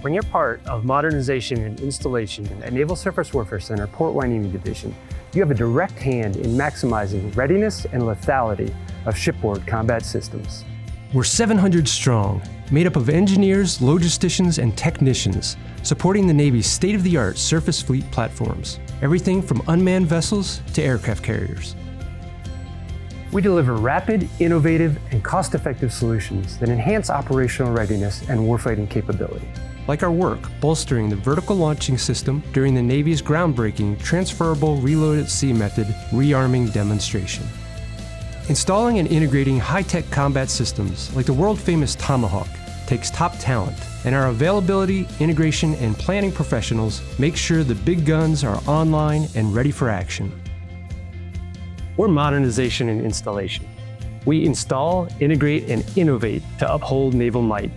When you're part of modernization and installation at Naval Surface Warfare Center, Port Hueneme Division, you have a direct hand in maximizing readiness and lethality of shipboard combat systems. We're 700 strong, made up of engineers, logisticians, and technicians, supporting the Navy's state-of-the-art surface fleet platforms, everything from unmanned vessels to aircraft carriers. We deliver rapid, innovative, and cost-effective solutions that enhance operational readiness and warfighting capability. Like our work bolstering the vertical launching system during the Navy's groundbreaking transferable reload at sea method rearming demonstration. Installing and integrating high-tech combat systems like the world-famous Tomahawk takes top talent, and our availability, integration, and planning professionals make sure the big guns are online and ready for action. We're modernization and installation. We install, integrate, and innovate to uphold naval might.